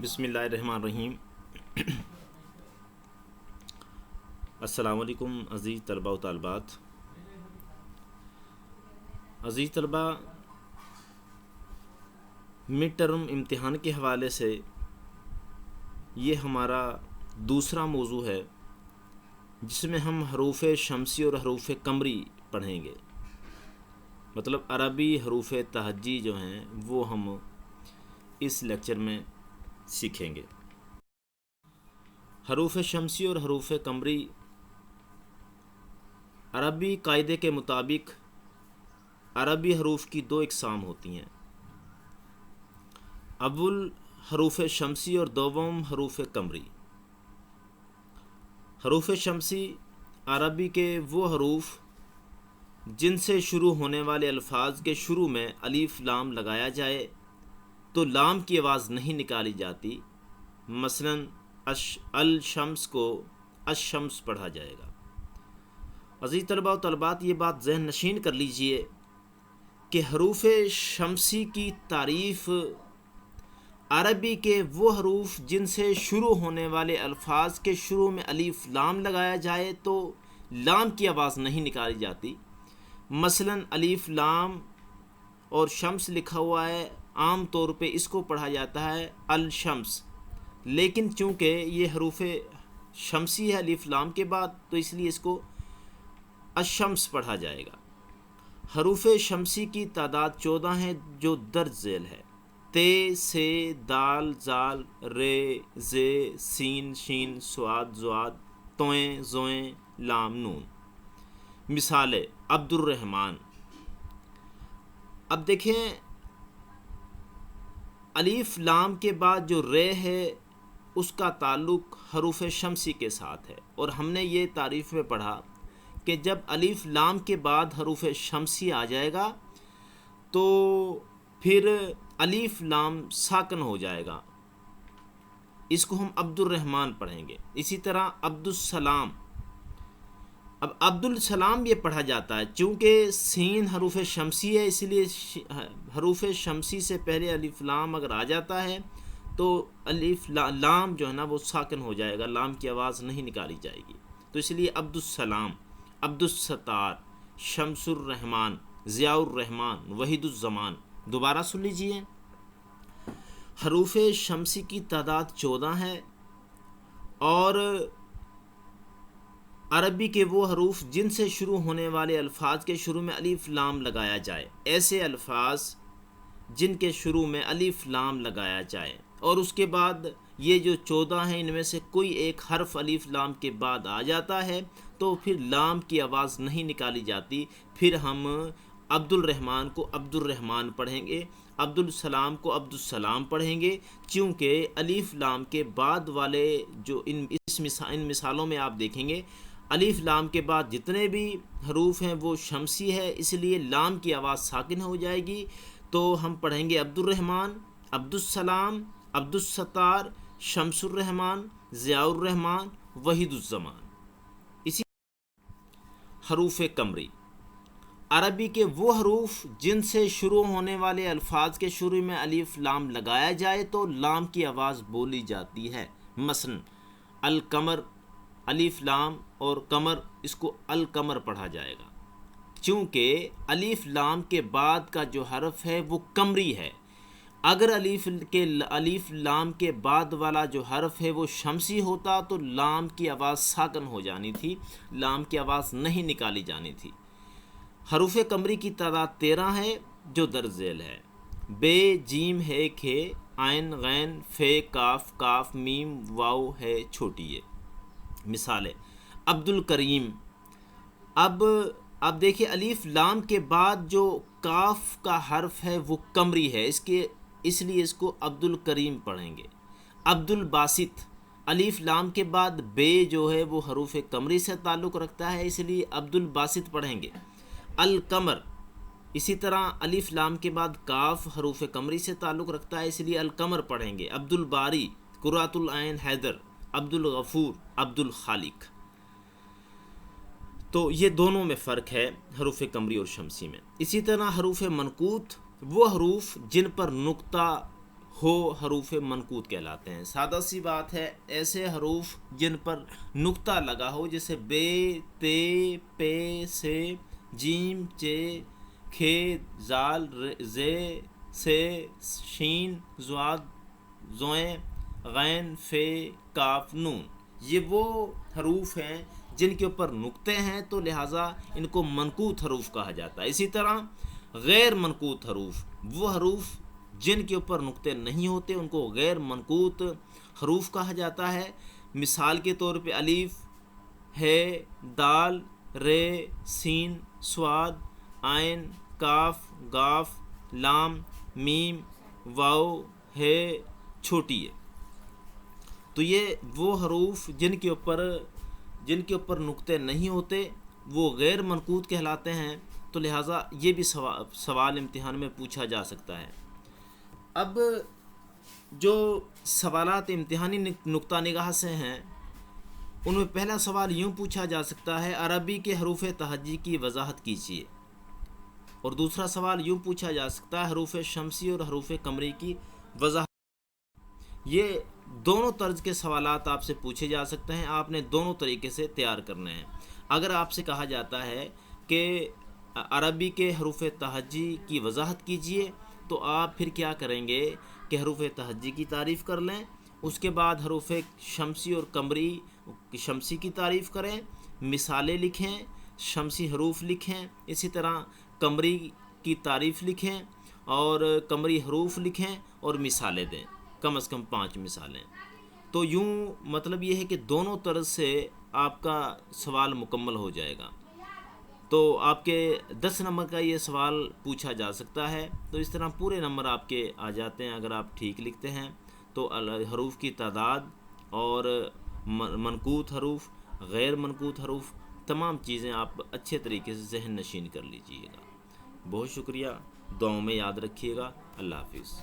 بسم اللہ الرحمن الرحیم۔ السلام علیکم عزیز طلباء و طالبات۔ عزیز طلباء، مڈ ٹرم امتحان کے حوالے سے یہ ہمارا دوسرا موضوع ہے جس میں ہم حروف شمسی اور حروف قمری پڑھیں گے، مطلب عربی حروف تہجی جو ہیں وہ ہم اس لیکچر میں سیکھیں گے۔ حروف شمسی اور حروف قمری عربی قاعدے کے مطابق عربی حروف کی دو اقسام ہوتی ہیں، اول حروف شمسی اور دوم حروف قمری۔ حروف شمسی عربی کے وہ حروف جن سے شروع ہونے والے الفاظ کے شروع میں الف لام لگایا جائے تو لام کی آواز نہیں نکالی جاتی، مثلا الشمس کو الشمس پڑھا جائے گا۔ عزیز طلباء و طالبات، یہ بات ذہن نشین کر لیجئے کہ حروف شمسی کی تعریف عربی کے وہ حروف جن سے شروع ہونے والے الفاظ کے شروع میں الف لام لگایا جائے تو لام کی آواز نہیں نکالی جاتی، مثلا الف لام اور شمس لکھا ہوا ہے، عام طور پہ اس کو پڑھا جاتا ہے الشمس، لیکن چونکہ یہ حروف شمسی ہے الف لام کے بعد تو اس لیے اس کو الشمس پڑھا جائے گا۔ حروف شمسی کی تعداد 14 ہیں جو درج ذیل ہے: تے، سے، دال، زال، رے، زے، سین، شین، صاد، ضاد، تویں، زویں، لام، نون۔ مثالیں: عبد الرحمن۔ اب دیکھیں، الف لام کے بعد جو رے ہے اس کا تعلق حروف شمسی کے ساتھ ہے، اور ہم نے یہ تعریف میں پڑھا کہ جب الف لام کے بعد حروف شمسی آ جائے گا تو پھر الف لام ساکن ہو جائے گا، اس کو ہم عبد الرحمن پڑھیں گے۔ اسی طرح عبد السلام۔ اب عبد السلام یہ پڑھا جاتا ہے چونکہ سین حروف شمسی ہے، اس لیے حروف شمسی سے پہلے الف لام اگر آ جاتا ہے تو الف لام جو ہے نا وہ ساکن ہو جائے گا، لام کی آواز نہیں نکالی جائے گی، تو اس لیے عبد السلام، عبد الستار، شمس الرحمن، ضیاء الرحمن، وحید الزمان۔ دوبارہ سن لیجئے، حروف شمسی کی تعداد 14 ہے اور عربی کے وہ حروف جن سے شروع ہونے والے الفاظ کے شروع میں الف لام لگایا جائے، ایسے الفاظ جن کے شروع میں الف لام لگایا جائے اور اس کے بعد یہ جو 14 ہیں ان میں سے کوئی ایک حرف الف لام کے بعد آ جاتا ہے تو پھر لام کی آواز نہیں نکالی جاتی، پھر ہم عبد الرحمن کو عبد الرحمن پڑھیں گے، عبد السلام کو عبد السلام پڑھیں گے، چونکہ الف لام کے بعد والے جو ان مثالوں میں آپ دیکھیں گے الف لام کے بعد جتنے بھی حروف ہیں وہ شمسی ہے، اس لیے لام کی آواز ساکن ہو جائے گی، تو ہم پڑھیں گے عبد الرحمن، عبد السلام، عبد الستار، شمس الرحمن، ضیاء الرحمن، وحید الزمان۔ اسی حروف قمری عربی کے وہ حروف جن سے شروع ہونے والے الفاظ کے شروع میں الف لام لگایا جائے تو لام کی آواز بولی جاتی ہے، مثلا القمر، الف لام اور قمر، اس کو القمر پڑھا جائے گا چونکہ الف لام کے بعد کا جو حرف ہے وہ قمری ہے۔ اگر الف لام کے بعد والا جو حرف ہے وہ شمسی ہوتا تو لام کی آواز ساکن ہو جانی تھی، لام کی آواز نہیں نکالی جانی تھی۔ حروف قمری کی تعداد 13 ہے جو درج ذیل ہے: بے، جیم ہے کھے، عین، غین، فے، کاف، کاف، میم، واو ہے چھوٹی ہے۔ مثالیں: عبد الکریم۔ اب دیکھیں الف لام کے بعد جو کاف کا حرف ہے وہ قمری ہے، اس لیے اس کو عبد الکریم پڑھیں گے۔ عبد الباسط۔ الف لام کے بعد بے جو ہے وہ حروف قمری سے تعلق رکھتا ہے، اس لیے عبد الباسط پڑھیں گے۔ القمر۔ اسی طرح الف لام کے بعد کاف حروف قمری سے تعلق رکھتا ہے، اس لیے القمر پڑھیں گے۔ عبد الباری، قرۃ العین حیدر، عبد الغفور، عبد الخالق۔ تو یہ دونوں میں فرق ہے حروف قمری اور شمسی میں۔ اسی طرح حروف منقوط وہ حروف جن پر نقطہ ہو حروف منقوط کہلاتے ہیں۔ سادہ سی بات ہے، ایسے حروف جن پر نقطہ لگا ہو، جیسے بے، تے، پے، سے، جیم، چے، کھے، زال، زے، سے، شین، زواد، زوئیں، غین، فے، کاف، نون، یہ وہ حروف ہیں جن کے اوپر نقطے ہیں، تو لہٰذا ان کو منقوط حروف کہا جاتا ہے۔ اسی طرح غیر منقوط حروف، وہ حروف جن کے اوپر نقطے نہیں ہوتے، ان کو غیر منقوط حروف کہا جاتا ہے۔ مثال کے طور پہ الف، ہے، دال، رے، سین، صاد، عین، کاف، گاف، لام، میم، واو، ہے، چھوٹی ہے۔ تو یہ وہ حروف جن کے اوپر نقطے نہیں ہوتے، وہ غیر منقوط کہلاتے ہیں، تو لہٰذا یہ بھی سوال امتحان میں پوچھا جا سکتا ہے۔ اب جو سوالات امتحانی نقطہ نگاہ سے ہیں، ان میں پہلا سوال یوں پوچھا جا سکتا ہے، عربی کے حروف تہجی کی وضاحت کیجیے، اور دوسرا سوال یوں پوچھا جا سکتا ہے، حروف شمسی اور حروف قمری کی وضاحت۔ یہ دونوں طرز کے سوالات آپ سے پوچھے جا سکتے ہیں، آپ نے دونوں طریقے سے تیار کرنے ہیں۔ اگر آپ سے کہا جاتا ہے کہ عربی کے حروف تہجی کی وضاحت کیجیے، تو آپ پھر کیا کریں گے کہ حروف تہجی کی تعریف کر لیں، اس کے بعد حروف شمسی اور قمری شمسی کی تعریف کریں، مثالیں لکھیں، شمسی حروف لکھیں، اسی طرح قمری کی تعریف لکھیں اور قمری حروف لکھیں اور مثالیں دیں، کم از کم 5 مثالیں۔ تو یوں مطلب یہ ہے کہ دونوں طرز سے آپ کا سوال مکمل ہو جائے گا۔ تو آپ کے 10 نمبر کا یہ سوال پوچھا جا سکتا ہے، تو اس طرح پورے نمبر آپ کے آ جاتے ہیں اگر آپ ٹھیک لکھتے ہیں۔ تو حروف کی تعداد اور منقوط حروف، غیر منقوط حروف، تمام چیزیں آپ اچھے طریقے سے ذہن نشین کر لیجئے گا۔ بہت شکریہ، دعاؤں میں یاد رکھیے گا۔ اللہ حافظ۔